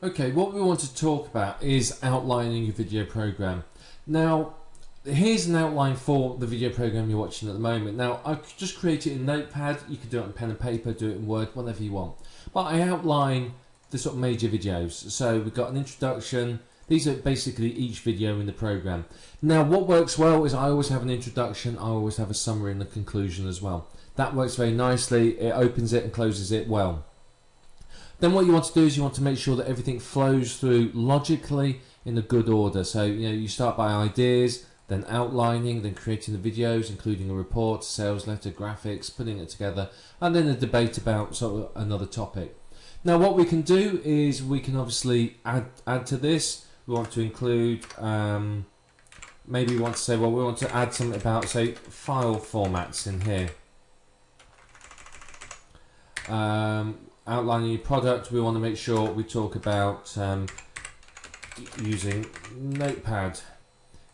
Okay, what we want to talk about is outlining your video program. Now, here's an outline for the video program you're watching at the moment. Now, I've just created it in Notepad. You can do it on pen and paper, do it in Word, whatever you want. But I outline the sort of major videos. So we've got an introduction. These are basically each video in the program. Now, what works well is I always have an introduction. I always have a summary and a conclusion as well. That works very nicely. It opens it and closes it well. Then what you want to do is you want to make sure that everything flows through logically in a good order. So you start by ideas, then outlining, then creating the videos, including a report, sales letter, graphics, putting it together, and then a debate about sort of another topic. Now what we can do is we can obviously add to this. We want to include, maybe we want to say, well, we want to add something about, say, file formats in here. Outlining your product, we want to make sure we talk about using Notepad.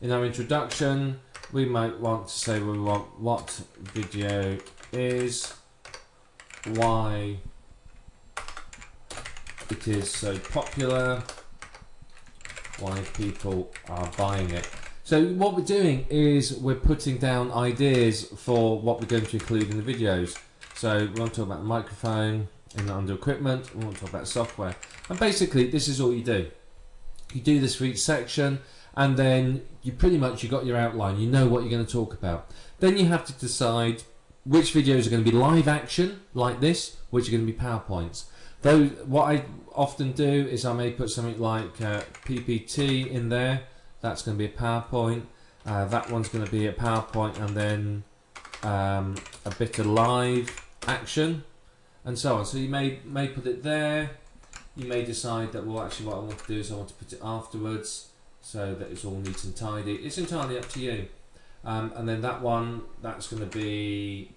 In our introduction, we might want to say we want what video is, why it is so popular, why people are buying it. So what we're doing is we're putting down ideas for what we're going to include in the videos. So we want to talk about the microphone, and under equipment, we want to talk about software. And basically, this is all you do. You do this for each section, and then you've got your outline. You know what you're going to talk about. Then you have to decide which videos are going to be live action, like this, which are going to be PowerPoints. Though, what I often do is I may put something like PPT in there. That's going to be a PowerPoint. That one's going to be a PowerPoint, and then a bit of live action, and so on. So you may put it there. You may decide that, well, actually what I want to do is I want to put it afterwards so that it's all neat and tidy. It's entirely up to you. And then that one, that's going to be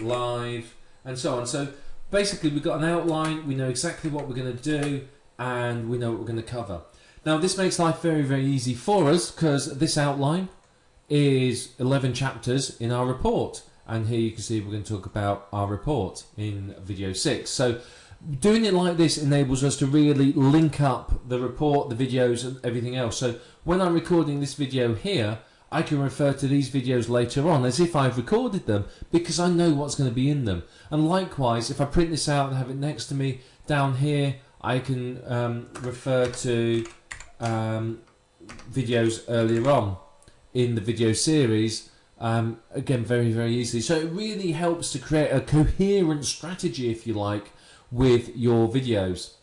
live, and so on. So basically we've got an outline, we know exactly what we're going to do, and we know what we're going to cover. Now this makes life very, very easy for us, because this outline is 11 chapters in our report. And here you can see we're going to talk about our report in video 6. So doing it like this enables us to really link up the report, the videos, and everything else. So when I'm recording this video here, I can refer to these videos later on as if I've recorded them, because I know what's going to be in them. And likewise, if I print this out and have it next to me down here, I can refer to videos earlier on in the video series, again, very, very easily. So it really helps to create a coherent strategy, if you like, with your videos.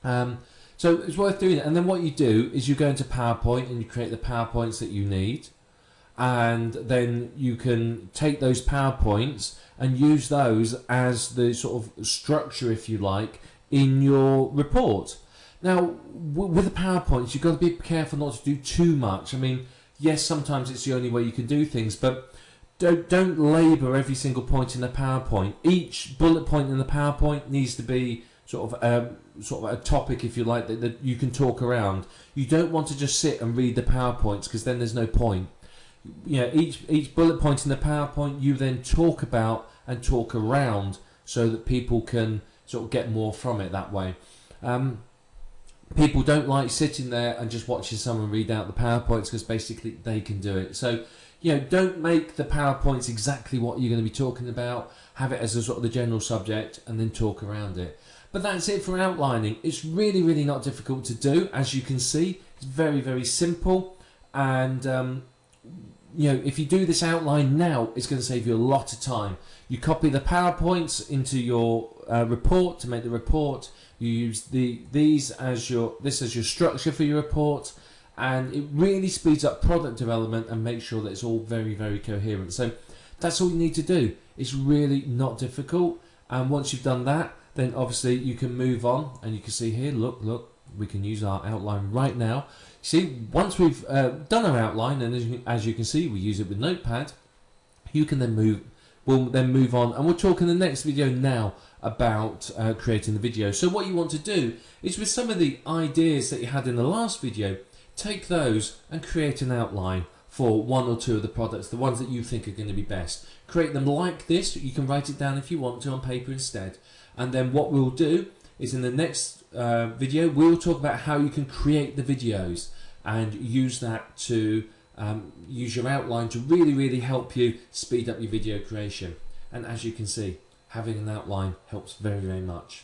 So it's worth doing it. And then what you do is you go into PowerPoint and you create the PowerPoints that you need, and then you can take those PowerPoints and use those as the sort of structure, if you like, in your report. Now with the PowerPoints, you've got to be careful not to do too much. I mean, yes, sometimes it's the only way you can do things, but don't labour every single point in the PowerPoint. Each bullet point in the PowerPoint needs to be sort of a topic, if you like, that you can talk around. You don't want to just sit and read the PowerPoints, because then there's no point. Each bullet point in the PowerPoint you then talk about and talk around, so that people can sort of get more from it that way. People don't like sitting there and just watching someone read out the PowerPoints, because basically they can do it. So, don't make the PowerPoints exactly what you're going to be talking about. Have it as a sort of the general subject and then talk around it. But that's it for outlining. It's really, really not difficult to do. As you can see, it's very, very simple. And, if you do this outline now, it's going to save you a lot of time. You copy the PowerPoints into your report to make the report. You use this as your structure for your report, and it really speeds up product development and makes sure that it's all very, very coherent. So that's all you need to do. It's really not difficult, and once you've done that, then obviously you can move on, and you can see here, look, we can use our outline right now. See, once we've done our outline, and as you can see, we use it with Notepad, you can then we'll then move on, and we'll talk in the next video now about creating the video. So what you want to do is, with some of the ideas that you had in the last video, take those and create an outline for one or two of the products, the ones that you think are going to be best. Create them like this. You can write it down if you want to on paper instead. And then what we'll do is in the next video we'll talk about how you can create the videos and use that to use your outline to really help you speed up your video creation. And as you can see, having an outline helps very much.